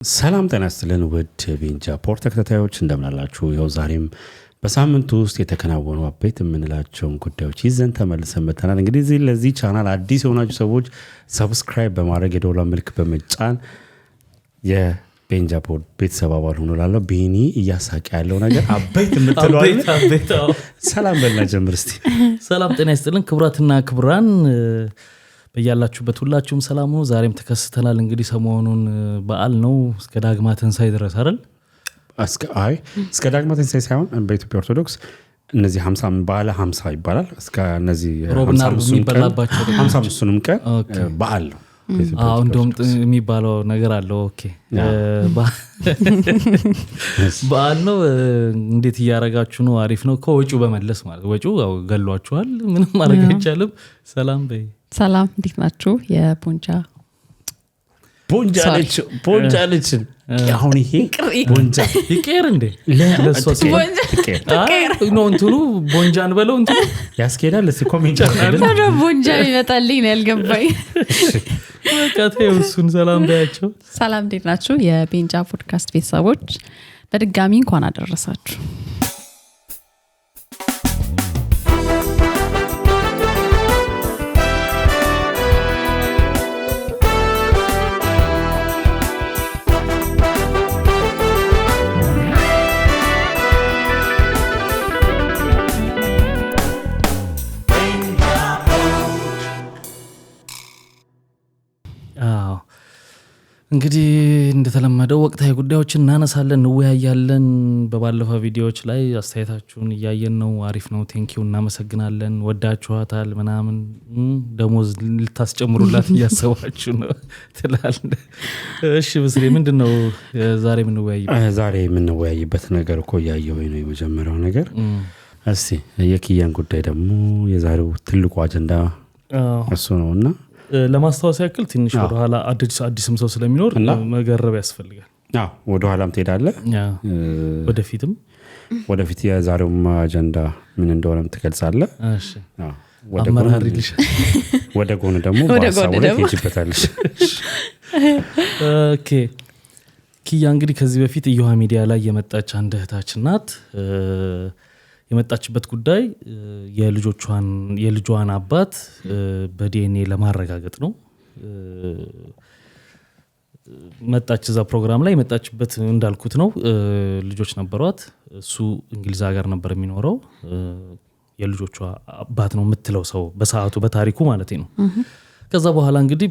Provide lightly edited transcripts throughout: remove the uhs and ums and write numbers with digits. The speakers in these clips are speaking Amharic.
ሰላም ጤና ይስጥልን ውድ ቤንጃ ፖርት ተከታታዮች እንደምን አላችሁ? ያው ዛሬም በሳምንቱ ውስጥ የተከናወኑ አበይት የምንላቸውን ጉዳዮች ይዘን ተመልሰን መጥተናል። እንግዲህ ለዚህ ቻናል አዲስ የሆናችሁ ሰዎች ሰብስክራይብ በማድረግ የደወል ምልክት በመጫን የቤንጃ ፖርት ቤተሰብ አባል ሆኖ ላለው ቤኒ እያሳቀ ያለው ነገር አበይት የምትለው አበይት ሰላም በልና ጀምር እስቲ። ሰላም ጤና ይስጥልን ክቡራትና ክቡራን በያላችሁበት ሁላችሁም ሰላም ነው። ዛሬም ተከስተናል። እንግዲህ ሰሞኑን በዓል ነው እስከ ዳግማ ትንሳኤ ድረስ አይደል? እስከ ዳግማ ትንሳኤ ሳይሆን በኢትዮጵያ ኦርቶዶክስ እነዚህ 50 በዓለ 50 ይባላል። እስከ እነዚህ ሮብና የሚበላባቸው 55ንም ቀን በዓል ነው። እንደውም የሚባለው ነገር አለ። ኦኬ በዓል ነው። እንዴት እያረጋችሁ ነው? አሪፍ ነው። ከወጪው በመለስ ማለት ወጪው ያው ገሏችኋል። ምንም ማድረግ አይቻልም። ሰላም በይ። ሰላም እንዴት ናችሁ? ቦንጃ ልችን አሁን ይሄ ቦንጃ ይቀር እንዴ ለሷ ነው እንትኑ ቦንጃን በለው እንትኑ ያስኬዳል። እስኪ ኮሜንት ታዲያ ቦንጃ ይመጣልኝ ነው ያልገባኝ። በቃ እሱን ሰላም በያቸው። ሰላም እንዴት ናችሁ? የቤንጃ ፖድካስት ቤተሰቦች በድጋሚ እንኳን አደረሳችሁ። እንግዲህ እንደተለመደው ወቅታዊ ጉዳዮችን እናነሳለን፣ እንወያያለን። በባለፈው ቪዲዮዎች ላይ አስተያየታችሁን እያየን ነው። አሪፍ ነው። ቴንኪው፣ እናመሰግናለን። ወዳችኋታል ምናምን ደሞዝ ልታስጨምሩላት እያሰባችሁ ነው ትላለህ። እሺ ብስሬ ምንድነው ዛሬ የምንወያይበት? ዛሬ የምንወያይበት ነገር እኮ እያየሁኝ ነው። የመጀመሪያው ነገር እስቲ የኪያን ጉዳይ ደግሞ የዛሬው ትልቁ አጀንዳ እሱ ነውና ለማስታወስ ያክል ትንሽ ወደ ኋላ አዲስም ሰው ስለሚኖር መገረብ ያስፈልጋል። ወደ ኋላም ትሄዳለህ ወደፊት የዛሬው አጀንዳ ምን እንደሆነም ትገልጻለህ። እሺ አመራሪልሽ ወደ ጎን ደግሞ ባሳውለ ትሄጂበታለሽ። ኦኬ ኪያ እንግዲህ ከዚህ በፊት ኢዮሃ ሚዲያ ላይ የመጣች አንድ እህታችን ናት። የመጣችበት ጉዳይ የልጇን አባት በዲኤንኤ ለማረጋገጥ ነው። መጣች እዛ ፕሮግራም ላይ የመጣችበት እንዳልኩት ነው። ልጆች ነበሯት። እሱ እንግሊዝ ሀገር ነበር የሚኖረው። የልጆቿ አባት ነው የምትለው ሰው በሰዓቱ በታሪኩ ማለት ነው። ከዛ በኋላ እንግዲህ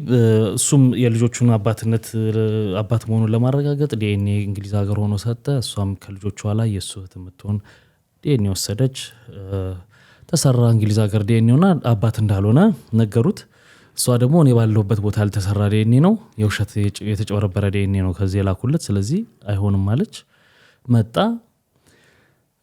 እሱም የልጆቹን አባት መሆኑን ለማረጋገጥ ዲኤንኤ እንግሊዝ ሀገር ሆኖ ሰጠ። እሷም ከልጆቿ ላይ የሱ እህት የምትሆን ዲኤንኤ ወሰደች። ተሰራ እንግሊዝ ሀገር ዲኤንኤውና አባት እንዳልሆነ ነገሩት። እሷ ደግሞ እኔ ባለሁበት ቦታ ያልተሰራ ዲኤንኤ ነው፣ የውሸት የተጨበረበረ ዲኤንኤ ነው ከዚህ የላኩለት፣ ስለዚህ አይሆንም ማለች። መጣ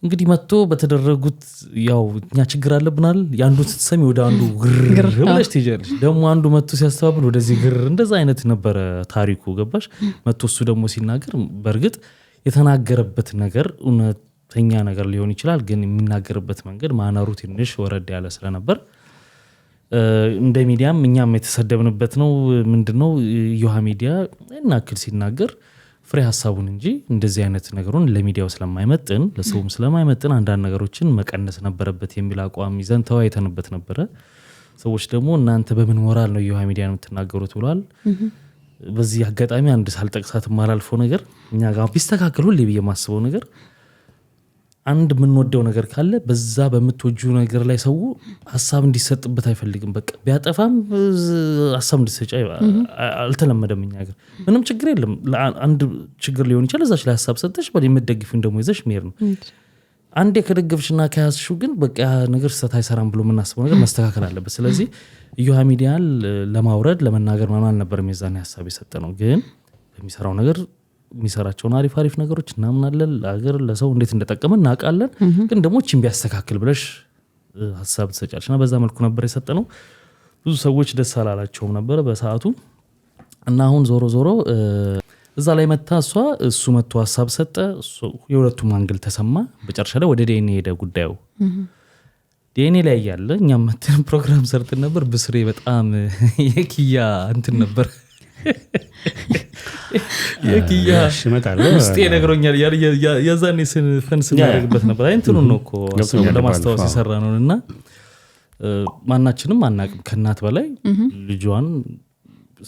እንግዲህ መጥቶ በተደረጉት ያው እኛ ችግር አለብናል። የአንዱ ስትሰሚ ወደ አንዱ ግር ብለሽ ትሄጃለሽ። ደግሞ አንዱ መጥቶ ሲያስተባብል ወደዚህ ግር፣ እንደዛ አይነት ነበረ ታሪኩ። ገባሽ? መጥቶ እሱ ደግሞ ሲናገር በእርግጥ የተናገረበት ነገር እውነተኛ ነገር ሊሆን ይችላል፣ ግን የሚናገርበት መንገድ ማነሩ ትንሽ ወረድ ያለ ስለነበር እንደ ሚዲያም እኛም የተሰደብንበት ነው። ምንድነው ኢዮሃ ሚዲያ እናክል ሲናገር ፍሬ ሀሳቡን እንጂ እንደዚህ አይነት ነገሩን ለሚዲያው ስለማይመጥን ለሰውም ስለማይመጥን አንዳንድ ነገሮችን መቀነስ ነበረበት የሚል አቋም ይዘን ተወያይተንበት ነበረ። ሰዎች ደግሞ እናንተ በምን ሞራል ነው ኢዮሃ ሚዲያን የምትናገሩት ብሏል። በዚህ አጋጣሚ አንድ ሳልጠቅሳት ማላልፈው ነገር እኛ ጋር ቢስተካከል ሁሌ ብዬ የማስበው ነገር አንድ የምንወደው ነገር ካለ በዛ በምትወጁ ነገር ላይ ሰው ሀሳብ እንዲሰጥበት አይፈልግም። በቃ ቢያጠፋም ሀሳብ እንዲሰጭ አልተለመደም። እኛ ሀገር ምንም ችግር የለም። አንድ ችግር ሊሆን ይችላል፣ እዛች ላይ ሀሳብ ሰጠሽ የምትደግፊውን ደግሞ ይዘሽ መሄድ ነው። አንዴ ከደገፍሽና ከያዝሽው ግን በቃ ነገር ስህተት አይሰራም ብሎ የምናስበው ነገር መስተካከል አለበት። ስለዚህ ኢዮሃ ሚዲያን ለማውረድ ለመናገር ማን አልነበረም የዛኔ ሀሳብ የሰጠ ነው። ግን በሚሰራው ነገር የሚሰራቸውን አሪፍ ነገሮች እናምናለን። ለሀገር ለሰው እንዴት እንደጠቀመ እናውቃለን። ግን ደግሞ እቺን ቢያስተካክል ብለሽ ሀሳብ ትሰጫለሽና በዛ መልኩ ነበር የሰጠነው። ብዙ ሰዎች ደስ አላላቸውም ነበር በሰዓቱ እና አሁን ዞሮ እዛ ላይ መታ እሱ መጥቶ ሀሳብ ሰጠ። የሁለቱም አንግል ተሰማ። በጨርሻ ላይ ወደ ዲኤንኤ ሄደ ጉዳዩ። ዲኤንኤ ላይ ያለ እኛም መተን ፕሮግራም ሰርተን ነበር። ብስሬ በጣም የኪያ እንትን ነበር የኪያ ውስጤ ነግሮኛል የዛኔ ፈንስ እናደርግበት ነበር እንትኑ ነው እኮ ለማስታወስ የሰራ ነውና ማናችንም አናቅም ከእናት በላይ ልጇን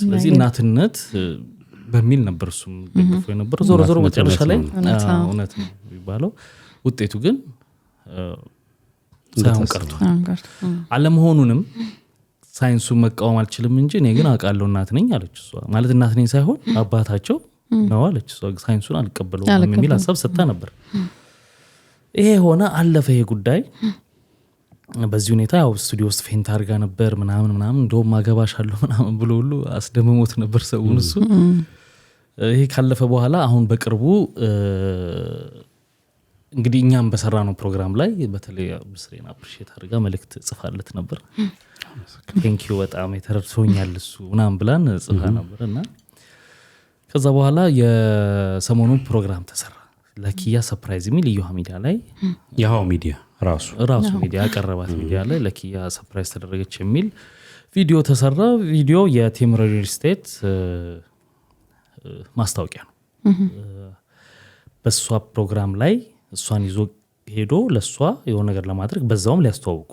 ስለዚህ እናትነት በሚል ነበር እሱም ደግፎ ነበር ዞሮ ዞሮ መጨረሻ ላይ እውነት ነው የሚባለው ውጤቱ ግን ሳይሆን ቀርቷል አለመሆኑንም ሳይንሱ መቃወም አልችልም እንጂ እኔ ግን አውቃለሁ እናት ነኝ አለች እሷ ማለት እናት ነኝ ሳይሆን አባታቸው ነው አለች እሷ ሳይንሱን አልቀበለውም የሚል ሐሳብ ሰጥታ ነበር ይሄ ሆነ አለፈ ይሄ ጉዳይ በዚህ ሁኔታ ያው ስቱዲዮ ውስጥ ፌንት አድርጋ ነበር ምናምን እንደውም አገባሻለሁ ምናምን ብሎ ሁሉ አስደምሞት ነበር ሰውን እሱ ይሄ ካለፈ በኋላ አሁን በቅርቡ እንግዲህ እኛም በሰራ ነው ፕሮግራም ላይ በተለይ ምስሬን አፕሪሺየት አድርጋ መልእክት ጽፋለት ነበር ቴንክ ዩ በጣም የተረድቶኛል እሱ ምናምን ብላን ጽፋ ነበርና ከዛ በኋላ የሰሞኑ ፕሮግራም ተሰራ ለኪያ ሰርፕራይዝ ሚል ይሁን ሚዲያ ላይ ያው ሚዲያ ራሱ ሚዲያ ያቀረባት ሚዲያ ላይ ለኪያ ሰርፕራይዝ ተደረገች የሚል ቪዲዮ ተሰራ ቪዲዮ የቴምር ሪል ስቴት ማስታወቂያ ነው በሷ ፕሮግራም ላይ እሷን ይዞ ሄዶ ለሷ የሆነ ነገር ለማድረግ በዛውም ሊያስተዋውቁ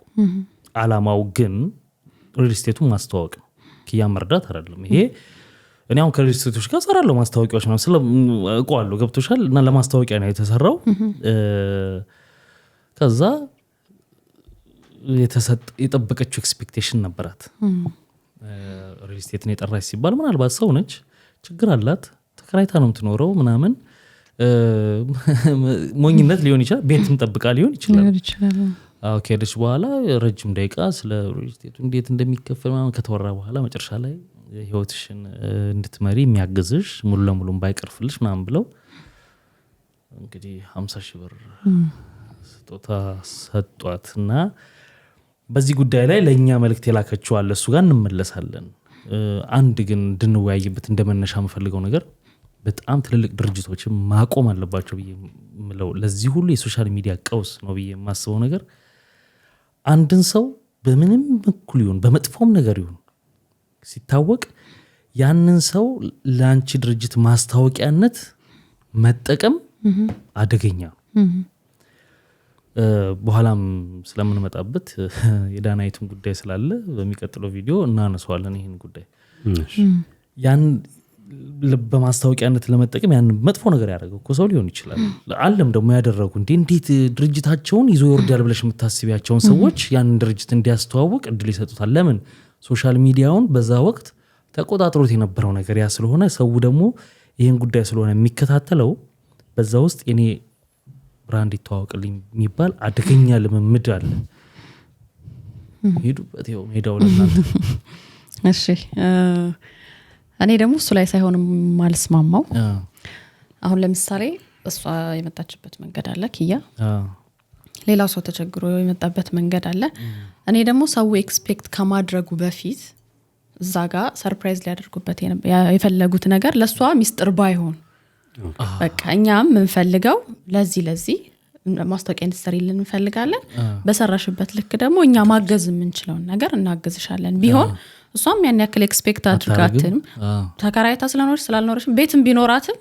አላማው ግን ሪል ስቴቱን ማስተዋወቅ ነው ኪያ መርዳት አይደለም ይሄ እኔ አሁን ከሪል ስቴቶች ጋር ሰራለሁ ማስተዋወቂያዎች ማለት ስለቆአለሁ ገብቶሻል እና ለማስተዋወቂያ ነው የተሰራው ከዛ የጠበቀችው ኤክስፔክቴሽን ነበራት ሪል ስቴትን የጠራች ሲባል ምናልባት ሰው ነች ችግር አላት ተከራይታ ነው የምትኖረው ምናምን ሞኝነት ሊሆን ይችላል ቤትም ጠብቃ ሊሆን ይችላል አዎ ከሄደች በኋላ ረጅም ደቂቃ ስለ ሪል ስቴቱ እንዴት እንደሚከፈል ምናምን ከተወራ በኋላ መጨረሻ ላይ ህይወትሽን እንድትመሪ የሚያግዝሽ ሙሉ ለሙሉ ባይቀርፍልሽ ምናምን ብለው እንግዲህ 50,000 ብር ስጦታ ሰጧትና በዚህ ጉዳይ ላይ ለኛ መልእክት የላከችው አለ እሱ ጋር እንመለሳለን አንድ ግን እንድንወያይበት እንደመነሻ የምፈልገው ነገር በጣም ትልልቅ ድርጅቶችን ማቆም አለባቸው ብዬ ምለው ለዚህ ሁሉ የሶሻል ሚዲያ ቀውስ ነው ብዬ የማስበው ነገር አንድን ሰው በምንም በኩል ይሁን በመጥፎም ነገር ይሁን ሲታወቅ ያንን ሰው ለአንቺ ድርጅት ማስታወቂያነት መጠቀም አደገኛ በኋላም ስለምንመጣበት የዳናይቱን ጉዳይ ስላለ በሚቀጥለው ቪዲዮ እናነሳዋለን ይሄን ጉዳይ ያን በማስታወቂያነት ለመጠቀም ያን መጥፎ ነገር ያደረገው እኮ ሰው ሊሆን ይችላል አለም ደግሞ ያደረጉ እንዴት ድርጅታቸውን ይዞ ይወርዳል ብለሽ የምታስቢያቸውን ሰዎች ያን ድርጅት እንዲያስተዋውቅ እድል ይሰጡታል ለምን ሶሻል ሚዲያውን በዛ ወቅት ተቆጣጥሮት የነበረው ነገር ያ ስለሆነ ሰው ደግሞ ይሄን ጉዳይ ስለሆነ የሚከታተለው በዛ ውስጥ እኔ ብራንድ ይተዋወቅልኝ የሚባል አደገኛ ልምምድ አለ ሄዱበት ይኸው ሄዳው ለናንተ እሺ እኔ ደግሞ እሱ ላይ ሳይሆን ማልስማማው አሁን ለምሳሌ እሷ የመጣችበት መንገድ አለ ኪያ ሌላው ሰው ተቸግሮ የመጣበት መንገድ አለ እኔ ደግሞ ሰው ኤክስፔክት ከማድረጉ በፊት እዛ ጋር ሰርፕራይዝ ሊያደርጉበት የፈለጉት ነገር ለሷ ሚስጥር ባይሆን በቃ እኛም እንፈልገው ለዚህ ማስታወቂያ እንድትሰሪልን እንፈልጋለን በሰራሽበት ልክ ደግሞ እኛ ማገዝ የምንችለው ነገር እናገዝሻለን ቢሆን እሷም ያን ያክል ኤክስፔክት አድርጋትም ተከራይታ ስለኖርሽ ስላልኖርሽ ቤትም ቢኖራትም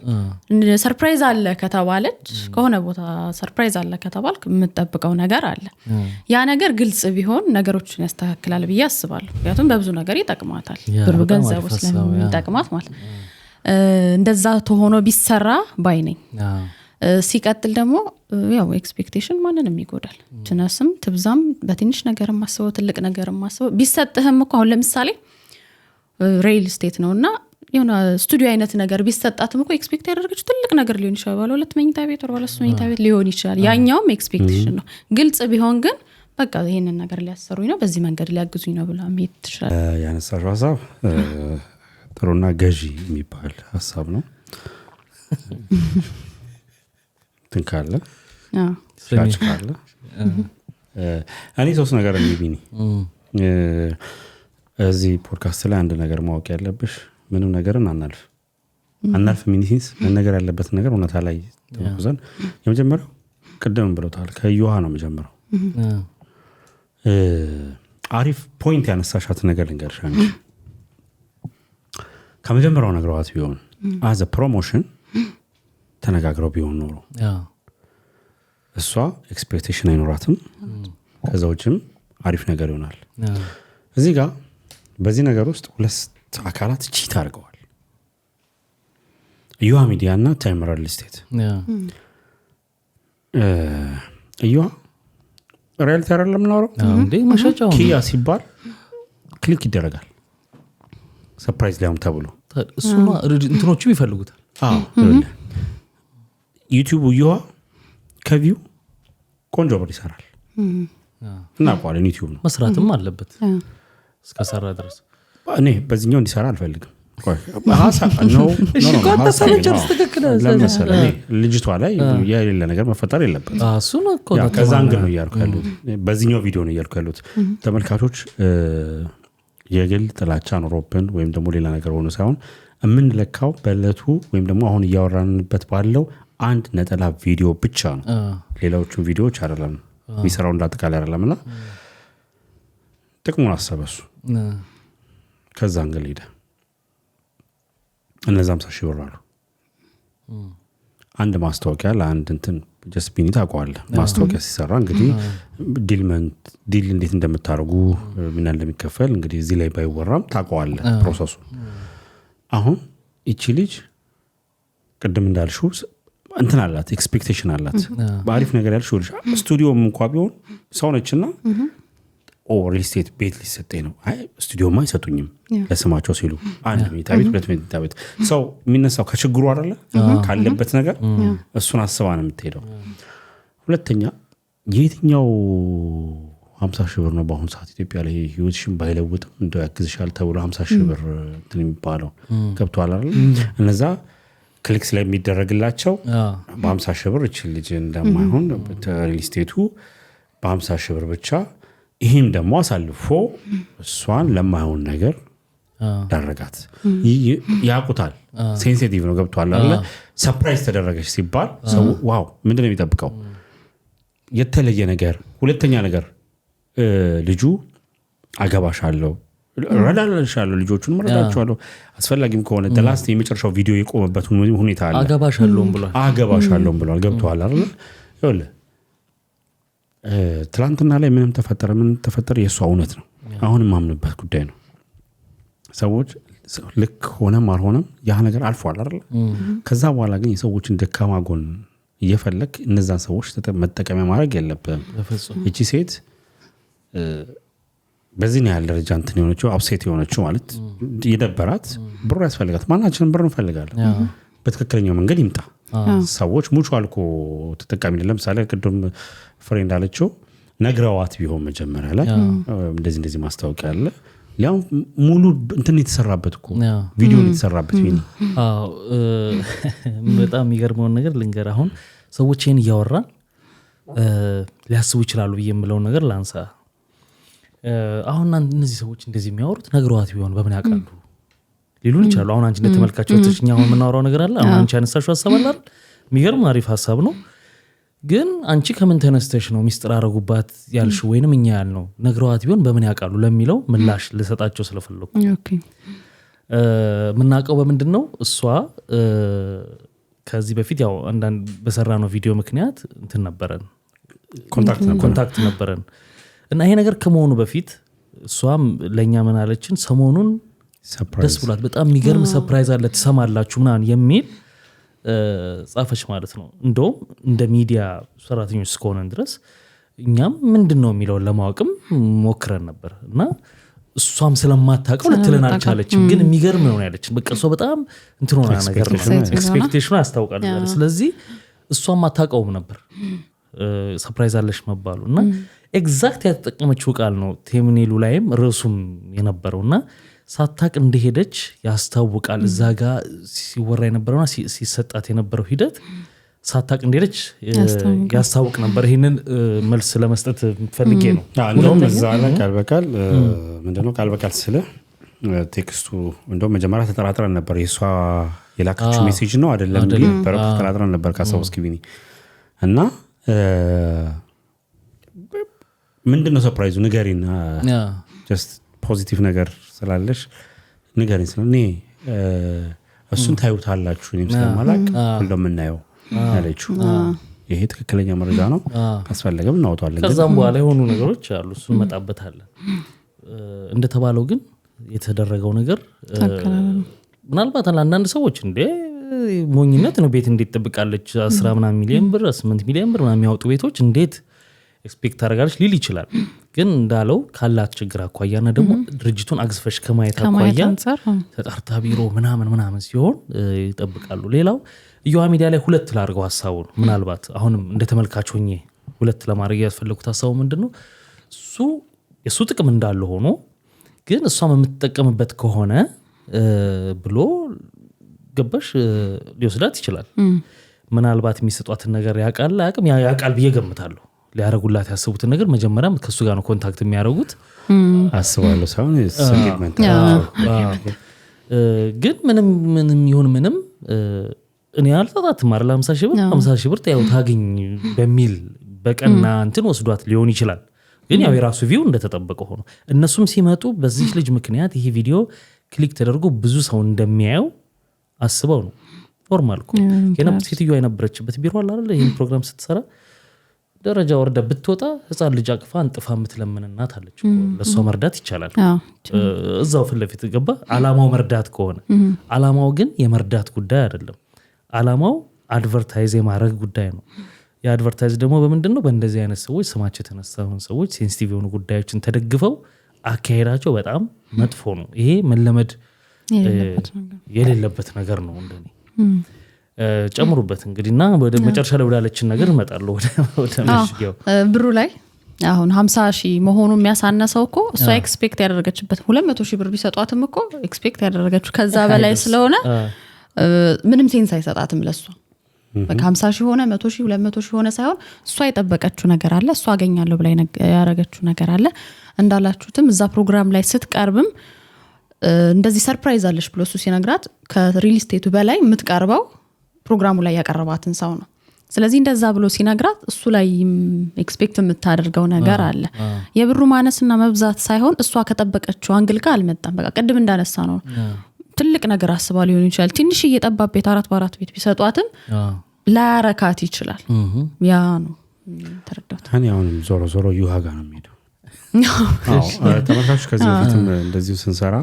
ሰርፕራይዝ አለ ከተባለች ከሆነ ቦታ ሰርፕራይዝ አለ ከተባልክ የምትጠብቀው ነገር አለ ያ ነገር ግልጽ ቢሆን ነገሮችን ያስተካክላል ብዬ አስባለሁ ምክንያቱም በብዙ ነገር ይጠቅማታል ብር ገንዘብ ስለሚጠቅማት ማለት እንደዛ ተሆኖ ቢሰራ ባይ ነኝ ሲቀጥል ደግሞ ያው ኤክስፔክቴሽን ማንንም ይጎዳል ትነስም ትብዛም በትንሽ ነገር ማሰበው ትልቅ ነገር ማሰበው ቢሰጥህም እኮ አሁን ለምሳሌ ሪል ስቴት ነውና የሆነ ስቱዲዮ አይነት ነገር ቢሰጣትም እኮ ኤክስፔክት ያደረገችው ትልቅ ነገር ሊሆን ይችላል ባለ ሁለት መኝታ ቤት ወር ባለ ሶስት መኝታ ቤት ሊሆን ይችላል ያኛውም ኤክስፔክቴሽን ነው ግልጽ ቢሆን ግን በቃ ይሄንን ነገር ሊያሰሩኝ ነው በዚህ መንገድ ሊያግዙኝ ነው ብላ መሄድ ትችላል ያነሳሽው ሐሳብ ጥሩና ገዢ የሚባል ሐሳብ ነው ትንካለ ሻጭ ካለ እኔ ሶስት ነገር እንቢኒ እዚህ ፖድካስት ላይ አንድ ነገር ማወቅ ያለብሽ ምንም ነገርን አናልፍ ሚኒሲንስ ነገር ያለበት ነገር እውነታ ላይ ተወዘን የመጀመሪያው ቅድም ብለውታል ከዩሃ ነው መጀመሪያው አሪፍ ፖይንት ያነሳሻት ነገር ልንገርሽ አንቺ ከመጀመሪያው ነግረዋት ቢሆን አዘ ፕሮሞሽን ተነጋግረው ቢሆን ኖሮ እሷ ኤክስፔክቴሽን አይኖራትም ከዛ ውጭም አሪፍ ነገር ይሆናል እዚህ ጋር በዚህ ነገር ውስጥ ሁለት አካላት ቺት አድርገዋል ዩሃ ሚዲያ እና ታይም ሪል ስቴት ዩሃ ሪያሊቲ አይደለም ነው እንዴ ማሻጫው ኪያ ሲባል ክሊክ ይደረጋል ሰርፕራይዝ ሊያም ተብሎ እሱማ እንትኖቹ ይፈልጉታል ዩቲዩብ ዩሃ ከቪው ቆንጆ ብር ይሰራል እና ቋለን ዩቲዩብ ነው መስራትም አለበት እስከሰራ ድረስ እኔ በዚህኛው እንዲሰራ አልፈልግም ነው ልጅቷ ላይ የሌለ ነገር መፈጠር የለበት ከዛ አንግል ነው እያልኩ ያሉት በዚህኛው ቪዲዮ ነው እያልኩ ያሉት ተመልካቾች የግል ጥላቻ ኖሮብን ወይም ደግሞ ሌላ ነገር ሆኖ ሳይሆን የምንለካው በእለቱ ወይም ደግሞ አሁን እያወራንበት ባለው አንድ ነጠላ ቪዲዮ ብቻ ነው ሌላዎቹ ቪዲዮዎች አይደለም የሚሰራው እንዳጠቃላይ አይደለምና ጥቅሙን አሰበሱ ከዛ አንግል ሄደ እነዛም ሳሽወራሉ አንድ ማስታወቂያ ለአንድ እንትን ጀስት ቢኒ ታውቀዋለህ ማስታወቂያ ሲሰራ እንግዲህ ዲል እንዴት እንደምታደርጉ ምን እንደሚከፈል እንግዲህ እዚህ ላይ ባይወራም ታውቀዋለህ ፕሮሰሱ አሁን እቺ ልጅ ቅድም እንዳልሽው እንትን አላት ኤክስፔክቴሽን አላት በአሪፍ ነገር ያልሽው ልጅ ስቱዲዮም እንኳን ቢሆን ሰው ነችና ሪል ስቴት ቤት ሊሰጠኝ ነው አይ ስቱዲዮማ አይሰጡኝም ለስማቸው ሲሉ አንድ ቤት ሁለት ቤት ሰው የሚነሳው ከችግሩ አይደለ ካለበት ነገር እሱን አስባ ነው የምትሄደው ሁለተኛ የትኛው 50,000 ብር ነው በአሁን ሰዓት ኢትዮጵያ ላይ ህይወትሽን ባይለውጥም እንደው ያግዝሻል ተብሎ 50,000 ብር እንትን የሚባለው ገብቷል አይደል እነዛ ክሊክስ ላይ የሚደረግላቸው በ50,000 ብር እቺ ልጅ እንደማይሆን ሪል ስቴቱ በ50,000 ብር ብቻ ይሄም ደግሞ አሳልፎ እሷን ለማይሆን ነገር ዳረጋት ያቁታል ሴንሲቲቭ ነው ገብቷል አይደል ሰርፕራይዝ ተደረገች ሲባል ሰው ዋው ምንድነው የሚጠብቀው የተለየ ነገር ሁለተኛ ነገር ልጁ አገባሻለሁ ረዳልሻለሁ ልጆቹን መረዳቸዋለሁ አስፈላጊም ከሆነ ደላስት የመጨረሻው ቪዲዮ የቆመበት ሁኔታ አለ አገባሻለሁ ብሏል ገብቷል አይደል ይኸውልህ ትላንትና ላይ ምንም ተፈጠረ የሷ እውነት ነው አሁንም ማምንበት ጉዳይ ነው ሰዎች ልክ ሆነም አልሆነም ያ ነገር አልፏል አይደል ከዛ በኋላ ግን የሰዎችን ደካማ ጎን እየፈለክ እነዛን ሰዎች መጠቀሚያ ማድረግ የለብህም እቺ ሴት በዚህ ነው ያለ ደረጃ እንትን የሆነችው አፕሴት የሆነችው ማለት የደበራት ብሩ ያስፈልጋት ማናችንም ብር እንፈልጋለን በትክክለኛው መንገድ ይምጣ ሰዎች ሙቹዋል ኮ ተጠቃሚ ለምሳሌ ቅድም ፍሬንድ አለችው ነግረዋት ቢሆን መጀመሪያ ላይ እንደዚህ ማስታወቂያ አለ ሊያው ሙሉ እንትን የተሰራበት እኮ ቪዲዮ የተሰራበት ቪዲዮ በጣም የሚገርመው ነገር ልንገር አሁን ሰዎች ይሄን እያወራን ሊያስቡ ይችላሉ ብየምለው ነገር ላንሳ አሁን እነዚህ ሰዎች እንደዚህ የሚያወሩት ነግረዋት ቢሆን በምን ያውቃሉ ሊሉን ይችላሉ አሁን አንቺ እንደተመልካቸው ተሽኛው የምናወራው ነገር አለ አሁን አንቺ አነሳሽው ሐሳብ አለ የሚገርም አሪፍ ሐሳብ ነው ግን አንቺ ከምን ተነስተሽ ነው ሚስጥር አረጉባት ያልሽ ወይንም እኛ ያልነው ነግረዋት ቢሆን በምን ያውቃሉ ለሚለው ምላሽ ልሰጣቸው ስለፈለኩ ኦኬ ምናቀው በምንድነው እሷ ከዚህ በፊት ያው አንዳንድ በሰራነው ቪዲዮ ምክንያት እንትን ነበረን ኮንታክት ነበረን እና ይሄ ነገር ከመሆኑ በፊት እሷም ለኛ ምን አለችን ሰሞኑን ደስ ብሏት በጣም የሚገርም ሰርፕራይዝ አለ ተሰማላችሁ ምናምን የሚል ጻፈች ማለት ነው እንደውም እንደ ሚዲያ ሰራተኞች እስከሆነን ድረስ እኛም ምንድነው የሚለው ለማወቅም ሞክረን ነበር እና እሷም ስለማታውቀው ልትለን አልቻለችም ግን የሚገርም ነው ያለችን በቃ እሷ በጣም እንትን ሆና ነገር ኤክስፔክቴሽኑ ያስታውቃል ስለዚህ እሷም አታውቀውም ነበር ሰርፕራይዝ አለሽ መባሉና ኤግዛክት ያተጠቀመችው ቃል ነው ቴምኔሉ ላይም ርዕሱም የነበረውና ሳታቅ እንደሄደች ያስታውቃል እዛ ጋር ሲወራ የነበረውና ሲሰጣት የነበረው ሂደት ሳታቅ እንደሄደች ያስታውቅ ነበር ይሄንን መልስ ለመስጠት ፈልጌ ነው እንደውም እዛ ላይ ቃል በቃል ምንድነው ቃል በቃል ስለ ቴክስቱ እንደውም መጀመሪያ ተጠራጥረን ነበር የሷ የላከችው ሜሴጅ ነው አይደለም ነበር ተጠራጥረን ነበር ካሳውስኪ ቢኒ እና ምንድነው ሰርፕራይዙ ንገሪና ጀስት ፖዚቲቭ ነገር ስላለሽ ንገሪን ስለኔ እሱን ታዩታላችሁ እኔም ስለማላቅ እንደምናየው ያለችው ይሄ ትክክለኛ መረጃ ነው ካስፈለገም እናውጣለን ከዛም በኋላ የሆኑ ነገሮች አሉ እሱን መጣበታለን እንደተባለው ግን የተደረገው ነገር ምናልባት አንዳንድ ሰዎች እንደ ሞኝነት ነው ቤት እንዴት ተጠብቃለች 10 ሚሊዮን ብር 8 ሚሊዮን ብር የሚያወጡ ቤቶች እንዴት ኤክስፔክት አደርጋለች ሊል ይችላል ግን እንዳለው ካላት ችግር አኳያና ደግሞ ድርጅቱን አግዝፈሽ ከማየት አኳያ ተጣርታ ቢሮ ምናምን ሲሆን ይጠብቃሉ ሌላው እዩዋ ሚዲያ ላይ ሁለት ላርገው ሐሳቡን ምናልባት አሁንም እንደተመልካች ሆኜ ሁለት ለማድረግ ያስፈልኩት ሐሳቡ ምንድነው እሱ ጥቅም እንዳለው ሆኖ ግን እሷም የምትጠቀምበት ከሆነ ብሎ ገባሽ ሊወስዳት ይችላል ምናልባት የሚሰጧትን ነገር ያቃል ብዬ ገምታለሁ ሊያረጉላት ያስቡትን ነገር መጀመሪያም ከሱ ጋር ነው ኮንታክት የሚያረጉት አስባለሁ ሳይሆን ሴግመንት ግን ምንም ይሁን ምንም እኔ አልጣጣትም አይደል 50 ሺህ ብር ታው ታገኝ በሚል በቀና እንትን ወስዷት ሊሆን ይችላል ግን ያው የራሱ ቪው እንደተጠበቀ ሆኖ እነሱም ሲመጡ በዚህ ልጅ ምክንያት ይሄ ቪዲዮ ክሊክ ተደርጎ ብዙ ሰው እንደሚያየው አስበው ነው ኖርማል እኮ ሴትዮዋ የነበረችበት ቢሮ አለ አይደል ይሄን ፕሮግራም ስትሰራ ደረጃ ወርዳ ብትወጣ ህፃን ልጅ አቅፋ አንጥፋ የምትለምን እናት አለች እኮ ለሷ መርዳት ይቻላል እዛው ፊት ለፊት ገባ አላማው መርዳት ከሆነ አላማው ግን የመርዳት ጉዳይ አይደለም አላማው አድቨርታይዝ የማድረግ ጉዳይ ነው የአድቨርታይዝ ደግሞ በምንድነው በእንደዚህ አይነት ሰዎች ስማቸው የተነሳውን ሰዎች ሴንሲቲቭ የሆኑ ጉዳዮችን ተደግፈው አካሄዳቸው በጣም መጥፎ ነው ይሄ መለመድ የሌለበት ነገር ነው እንደኔ ጨምሩበት እንግዲህና ወደ መጨረሻ ላይ ወዳለችን ነገር እንመጣለን ወደ መሽጊያው ብሩ ላይ አሁን 50 ሺህ መሆኑ የሚያሳነሰው እኮ እሷ ኤክስፔክት ያደረገችበት 200 ሺህ ብር ቢሰጧትም እኮ ኤክስፔክት ያደረገችው ከዛ በላይ ስለሆነ ምንም ሴንስ አይሰጣትም ለሷ በቃ 50 ሺህ ሆነ 100 ሺህ 200 ሺህ ሆነ ሳይሆን እሷ የጠበቀችው ነገር አለ እሷ አገኛለሁ ብላ ያረጋችው ነገር አለ እንዳላችሁትም እዛ ፕሮግራም ላይ ስትቀርብም እንደዚህ ሰርፕራይዝ አለሽ ብሎ እሱ ሲነግራት ከሪል ስቴቱ በላይ የምትቀርበው ፕሮግራሙ ላይ ያቀርባትን ሰው ነው ስለዚህ እንደዛ ብሎ ሲነግራት እሱ ላይ ኤክስፔክት የምታደርገው ነገር አለ የብሩ ማነስና መብዛት ሳይሆን እሷ ከጠበቀችው አንግል ጋር አልመጣም በቃ ቅድም እንዳነሳ ነው ትልቅ ነገር አስባ ሊሆን ይችላል ትንሽ እየጠባብ ቤት 4 ቤት ቢሰጧትም ላያረካት ይችላል ያ ነው ተረዳሁት ታን ያውንም ዞሮ ዩሃጋ ነው የሚሄደው ተመልካቾች ከዚህ በፊትም እንደዚሁ ስንሰራ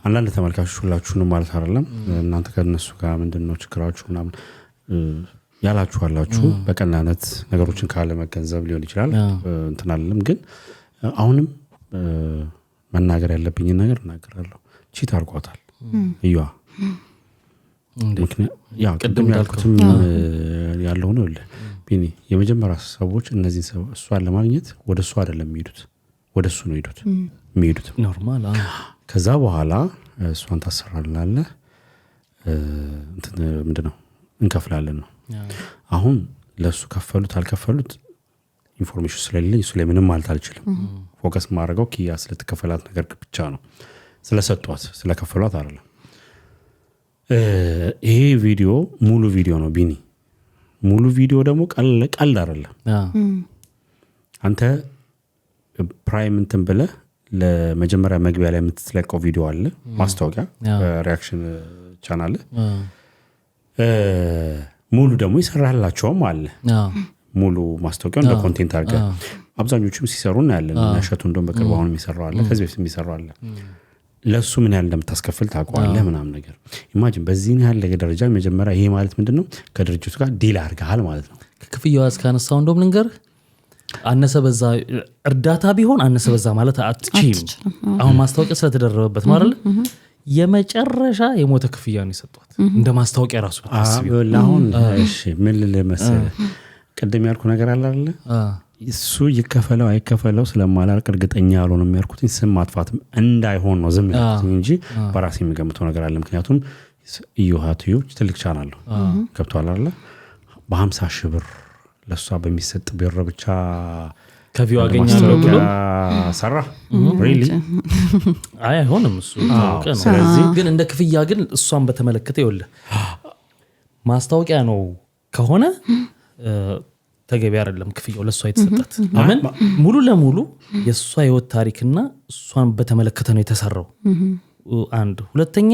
አንዳንድ ተመልካቾች ሁላችሁንም ማለት አይደለም እናንተ ከነሱ ጋር ምንድነው ችግራችሁ ምናምን ያላችኋላችሁ በቀናነት ነገሮችን ካለ መገንዘብ ሊሆን ይችላል እንትን አይደለም ግን አሁንም መናገር ያለብኝ ነገር እናገራለሁ ቺት አርጓታል እዩዋ ምክንያት ያ ቅድም ያልኩትም ያለው ነው ቢኒ የመጀመሪያ ሰዎች እነዚህ እሷን ለማግኘት ወደ እሷ አይደለም የሚሄዱት ወደ እሱ ነው የሚሄዱት ኖርማል ከዛ በኋላ እሷን ታሰራላለህ እንትን ምንድነው እንከፍላለን ነው አሁን ለሱ ከፈሉት አልከፈሉት ኢንፎርሜሽን ስለሌለኝ እሱ ላይ ምንም ማለት አልችልም ፎከስ ማድረገው ኪያ ስለተከፈላት ነገር ብቻ ነው ስለሰጧት ስለከፈሏት አይደለም ይሄ ቪዲዮ ሙሉ ቪዲዮ ነው ቢኒ ሙሉ ቪዲዮ ደግሞ ቀልድ አይደለም አንተ ፕራይም እንትን ብለህ ለመጀመሪያ መግቢያ ላይ የምትለቀው ቪዲዮ አለ ማስታወቂያ ሪአክሽን ቻናል ሙሉ ደግሞ ይሰራላችሁም አለ ሙሉ ማስታወቂያው እንደ ኮንቴንት አድርገህ አብዛኞቹም ሲሰሩና ያለን ነሸቱ እንደም በቅርብ አሁን የሚሰራው አለ ከዚህ በፊት የሚሰራው አለ ለሱ ምን ያህል እንደምታስከፍል ታውቀዋለህ ምናምን ነገር ኢማጂን በዚህ ያህል ደረጃ መጀመሪያ ይሄ ማለት ምንድነው ከድርጅቱ ጋር ዲል አድርገሃል ማለት ነው ክፍያው አስካነሳው እንደም ልንገር አነሰ በዛ እርዳታ ቢሆን አነሰ በዛ ማለት አትችይም አሁን ማስታወቂያ ስለተደረበበት ነው አይደል የመጨረሻ የሞተ ክፍያ ነው የሰጧት እንደ ማስታወቂያ ራሱ አስቢው አሁን እሺ ምን ልመሰለ ቀደም ያልኩ ነገር አለ አይደል እሱ ይከፈለው አይከፈለው ስለማላርቅ እርግጠኛ ያልሆነም ያልኩት ስም ማጥፋትም እንዳይሆን ነው ዝም ያልኩት እንጂ በራሴ የሚገምተው ነገር አለ ምክንያቱም ዩሃቲዩብ ትልቅ ቻናል ነው ከብቷል አይደል በ50 ሺህ ብር ለሷ በሚሰጥ ብር ብቻ ከቪው አገኛለሁ ብሎ ሰራ ሪሊ አይሆንም እሱ ታውቀ ነው ስለዚህ ግን እንደ ክፍያ ግን እሷን በተመለከተ ይወለ ማስታወቂያ ነው ከሆነ ተገቢ አይደለም ክፍያው ለሷ የተሰጣት አመን ሙሉ ለሙሉ የሷ ህይወት ታሪክና እሷን በተመለከተ ነው የተሰራው አንድ ሁለተኛ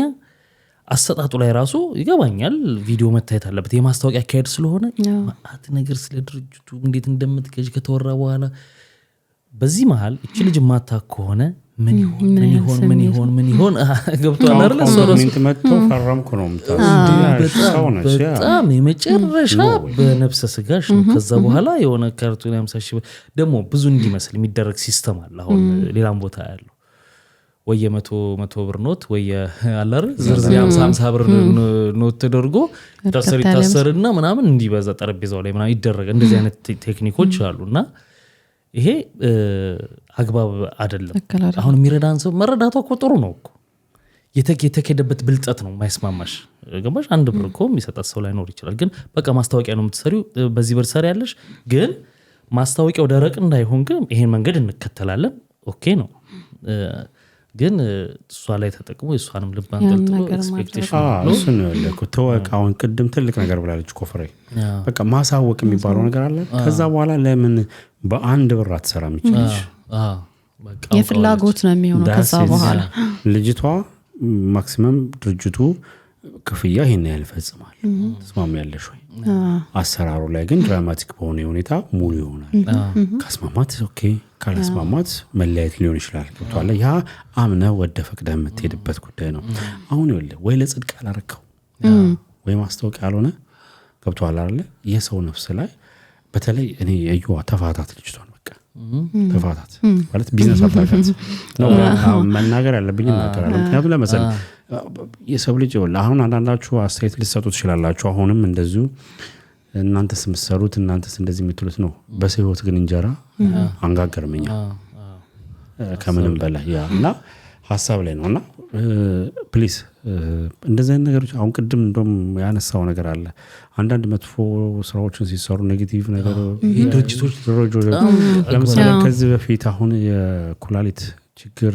አሰጣጡ ላይ ራሱ ይገባኛል ቪዲዮ መታየት አለበት የማስታወቂያ አካሄድ ስለሆነ ማአት ነገር ስለ ድርጅቱ እንዴት እንደምትገዥ ከተወራ በኋላ በዚህ መሃል እቺ ልጅ ማታ ከሆነ ምን ይሆን ገብቷል አይደል ኮሜንት መጥቶ ፈራምኩ ነው በጣም የመጨረሻ በነፍሰ ስጋሽ ነው ከዛ በኋላ የሆነ ካርቱን 50 ሺህ ደግሞ ብዙ እንዲመስል የሚደረግ ሲስተም አለ አሁን ሌላም ቦታ ያለው ወይ 100 ብር ኖት ወይ አላር ዝርዝር 50 ብር ኖት ተደርጎ ታሰርና ምናምን እንዲበዛ ጠረጴዛው ላይ ምናምን ይደረግ እንደዚህ አይነት ቴክኒኮች አሉና ይሄ አግባብ አይደለም አሁን የሚረዳን ሰው መረዳቱ እኮ ጥሩ ነው እኮ የተከደበት ብልጠት ነው ማይስማማሽ ገባሽ አንድ ብር እኮ የሚሰጣት ሰው ላይ ኖር ይችላል ግን በቃ ማስታወቂያ ነው የምትሰሪው በዚህ ብር ሰሪ ያለሽ ግን ማስታወቂያው ደረቅ እንዳይሆን ግን ይሄን መንገድ እንከተላለን ኦኬ ነው ግን እሷ ላይ ተጠቅሞ እሷንም ልባን ተልጥሎ ኤክስፔክቴሽን ነው እሱ ነው ለኩተዋቃውን ቅድም ትልቅ ነገር ብላለች ኮፍሬ በቃ ማሳወቅ የሚባለው ነገር አለ ከዛ በኋላ ለምን በአንድ ብር አትሰራም ይችላል በቃ የፍላጎት ነው የሚሆነው ከዛ በኋላ ልጅቷ ማክሲመም ድርጅቱ ክፍያ ይሄን ያህል ፈጽማል ተስማሚያለሽ ወይ አሰራሩ ላይ ግን ድራማቲክ በሆነ ሁኔታ ሙሉ ይሆናል ካስማማት ኦኬ ካላስማማት መለያየት ሊሆን ይችላል ገብቷል ያ አምነ ወደ ፈቅደ የምትሄድበት ጉዳይ ነው አሁን ይኸውልህ ወይ ለጽድቅ አላረከው ወይ ማስታወቂያ አልሆነ ገብቷል አይደል የሰው ነፍስ ላይ በተለይ እኔ የዩዋ ተፋታት ልጅቷን በቃ ተፋታት ማለት ቢዝነስ አታካት ነው መናገር ያለብኝ እናገራለሁ ምክንያቱም ለምሳሌ የሰው ልጅ ይኸውልህ አሁን አንዳንዳችሁ አስተያየት ልትሰጡ ትችላላችሁ አሁንም እንደዚሁ እናንተስ የምትሰሩት እናንተስ እንደዚህ የምትሉት ነው በሰው ህይወት ግን እንጀራ አንጋገርመኛ ከምንም በላይ ያና ሐሳብ ላይ ነውና ፕሊዝ እንደዚህ አይነት ነገሮች አሁን ቅድም እንደም ያነሳው ነገር አለ አንዳንድ መጥፎ ስራዎችን ሲሰሩ ኔጌቲቭ ነገር ድርጅቶች ለምሳሌ ከዚህ በፊት አሁን የኩላሊት ችግር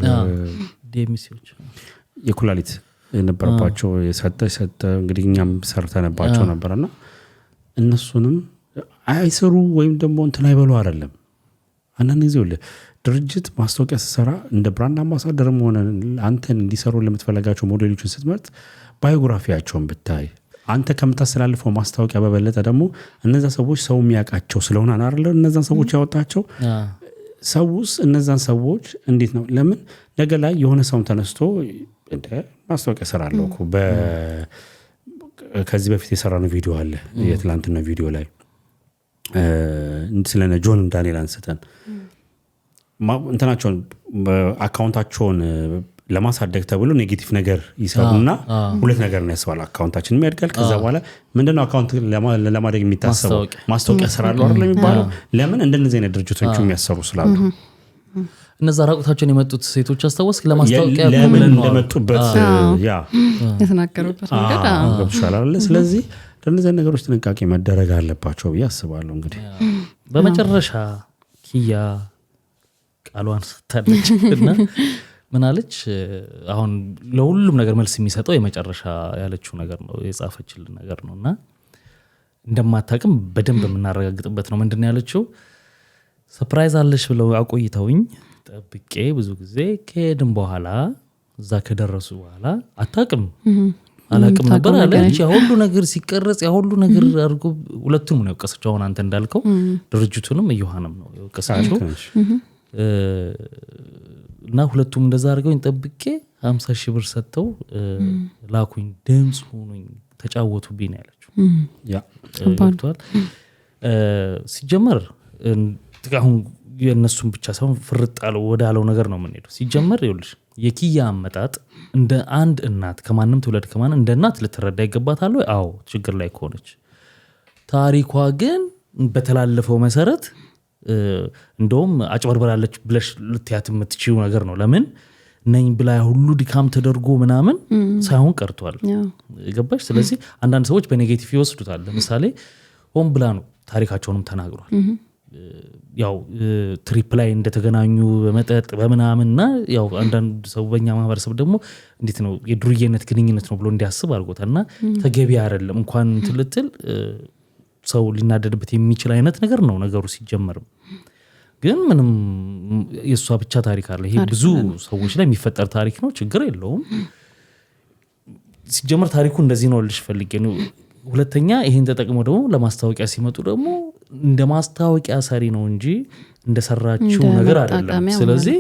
ዲኤምሲዎች የኩላሊት የነበረባቸው የሰጠ እንግዲህ እኛም ሰርተንባቸው ነበርና እነሱንም አይሰሩ ወይም ደግሞ እንትን አይበሉ አይደለም አንዳንድ ጊዜ ወለ ድርጅት ማስታወቂያ ሲሰራ እንደ ብራንድ አምባሳደርም ሆነ አንተን እንዲሰሩ ለምትፈልጋቸው ሞዴሎችን ስትመርጥ ባዮግራፊያቸውን ብታይ አንተ ከምታስተላልፈው ማስታወቂያ በበለጠ ደግሞ እነዛ ሰዎች ሰው የሚያውቃቸው ስለሆነ አይደል እነዛን ሰዎች ያወጣቸው ሰውስ እነዛን ሰዎች እንዴት ነው ለምን ነገ ላይ የሆነ ሰው ተነስቶ እንደ ማስታወቂያ ሰራለው እኮ ከዚህ በፊት የሰራነው ቪዲዮ አለ የትላንትና ቪዲዮ ላይ ስለነ ጆን ዳንኤል አንስተን እንትናቸውን አካውንታቸውን ለማሳደግ ተብሎ ኔጌቲቭ ነገር ይሰሩና ሁለት ነገር ነው ያስባል አካውንታችንን ያድጋል ከዛ በኋላ ምንድነው አካውንት ለማደግ የሚታሰበው ማስታወቂያ ሰራለው አይደል የሚባለው ለምን እንደነዚህ አይነት ድርጅቶች የሚያሰሩ ስላሉ እነዛ ራቁታቸውን የመጡት ሴቶች አስተዋወስክ ለማስታወቂያ ለምን እንደመጡበት ያ የተናገሩበት ነገር ገብቶሻል አይደል ስለዚህ ለነዚህ ነገሮች ጥንቃቄ መደረግ አለባቸው ያስባሉ እንግዲህ በመጨረሻ ኪያ ቃሏን ሰጣለች እና ምን አለች አሁን ለሁሉም ነገር መልስ የሚሰጠው የመጨረሻ ያለችው ነገር ነው የጻፈችልን ነገር ነውና እንደማታውቅም በደንብ የምናረጋግጥበት ነው ምንድነው ያለችው ሰርፕራይዝ አለሽ ብለው አቆይተውኝ ጠብቄ ብዙ ጊዜ ከሄድን በኋላ እዛ ከደረሱ በኋላ አታውቅም አላውቅም ነበር አለች ያ ሁሉ ነገር ሲቀረጽ ያ ሁሉ ነገር አድርጎ ሁለቱንም ነው የወቀሰችው አሁን አንተ እንዳልከው ድርጅቱንም እዮሐንም ነው የወቀሰችው እና ሁለቱም እንደዛ አድርገውኝ ጠብቄ 50 ሺህ ብር ሰጥተው ላኩኝ ድምጽ ሆኖኝ ተጫወቱብኝ ያለችው ያ ተባልቷል ሲጀመር አሁን የነሱን ብቻ ሳይሆን ፍርጣለው ወዳለው ነገር ነው የምንሄደው ሲጀመር ይኸውልሽ የኪያ አመጣጥ እንደ አንድ እናት ከማንም ትውልድ ከማን እንደ እናት ልትረዳ ይገባታል አዎ ችግር ላይ ከሆነች ታሪኳ ግን በተላለፈው መሰረት እንደውም አጭበርበራለች ብለሽ ልትያት የምትችይው ነገር ነው ለምን ነኝ ብላ ሁሉ ድካም ተደርጎ ምናምን ሳይሆን ቀርቷል ገባሽ ስለዚህ አንዳንድ ሰዎች በኔጌቲቭ ይወስዱታል ለምሳሌ ሆን ብላ ነው ታሪካቸውንም ተናግሯል ያው ትሪፕ ላይ እንደተገናኙ በመጠጥ በመናምንና ያው አንዳንድ ሰው በእኛ ማህበረሰብ ደግሞ እንዴት ነው የዱርዬነት ግንኙነት ነው ብሎ እንዲያስብ አድርጎታልና ተገቢ አይደለም እንኳን ትልትል ሰው ሊናደድበት የሚችል አይነት ነገር ነው ነገሩ ሲጀመርም ግን ምንም የሷ ብቻ ታሪክ አለ ይሄ ብዙ ሰዎች ላይ የሚፈጠር ታሪክ ነው ችግር የለውም ሲጀመር ታሪኩ እንደዚህ ነው ልሽ ፈልጌ ነው ሁለተኛ ይሄን ተጠቅመው ደግሞ ለማስታወቂያ ሲመጡ ደግሞ እንደ ማስታወቂያ ሰሪ ነው እንጂ እንደሰራችው ነገር አይደለም ስለዚህ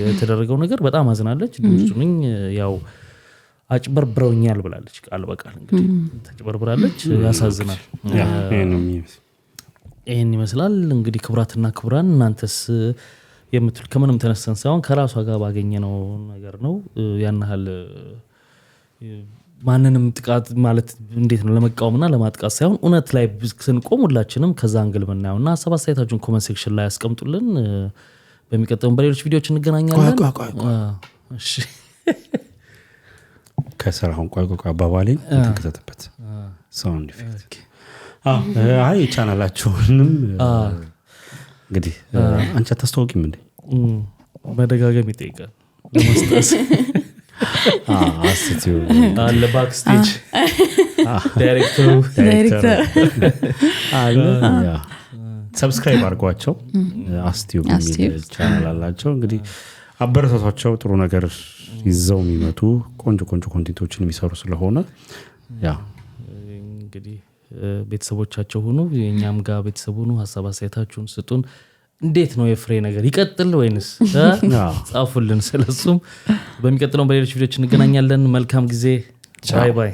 የተደረገው ነገር በጣም አዝናለች ድምጹኝ ያው አጭበርብረውኛል ብላለች ቃል በቃል እንግዲህ ተጭበርብራለች ያሳዝናል ይሄን ይመስላል እንግዲህ ክብራትና ክብራን እናንተስ የምትል ከመንም ተነስተን ሳይሆን ከራሷ ጋር ባገኘነው ነገር ነው ያንሃል ማንንም ጥቃት ማለት እንዴት ነው ለመቃወምና ለማጥቃት ሳይሆን እውነት ላይ ስንቆም ሁላችንም ከዛ አንግል ምናየውና ሐሳብ አስተያየታችሁን ኮሜንት ሴክሽን ላይ አስቀምጡልን በሚቀጥለው በሌሎች ቪዲዮዎች እንገናኛለን እሺ ከሰራውን ቆይ አባባሌን ተከታተበት ሳውንድ ኢፌክት አይ ቻናላችሁንም እንግዲህ አንቺ አታስተዋውቂም እንዴ መደጋገም ይጠይቃል ለማስታወስ አስቲው አለ ባክስቴጅ ዳይሬክተር አለ ያ ሰብስክራይብ አድርጓቸው አስቲው የሚል ቻናል አላቸው እንግዲህ አበረታቷቸው ጥሩ ነገር ይዘው የሚመጡ ቆንጆ ኮንቴንቶችን የሚሰሩ ስለሆነ ያ እንግዲህ ቤተሰቦቻቸው ሆኑ የኛም ጋር ቤተሰቡ ነው ሐሳብ አስተያየታችሁን ስጡን እንዴት ነው የፍሬ ነገር ይቀጥል ወይንስ ጻፉልን ስለሱም በሚቀጥለው በሌሎች ቪዲዮዎች እንገናኛለን መልካም ጊዜ ባይ ባይ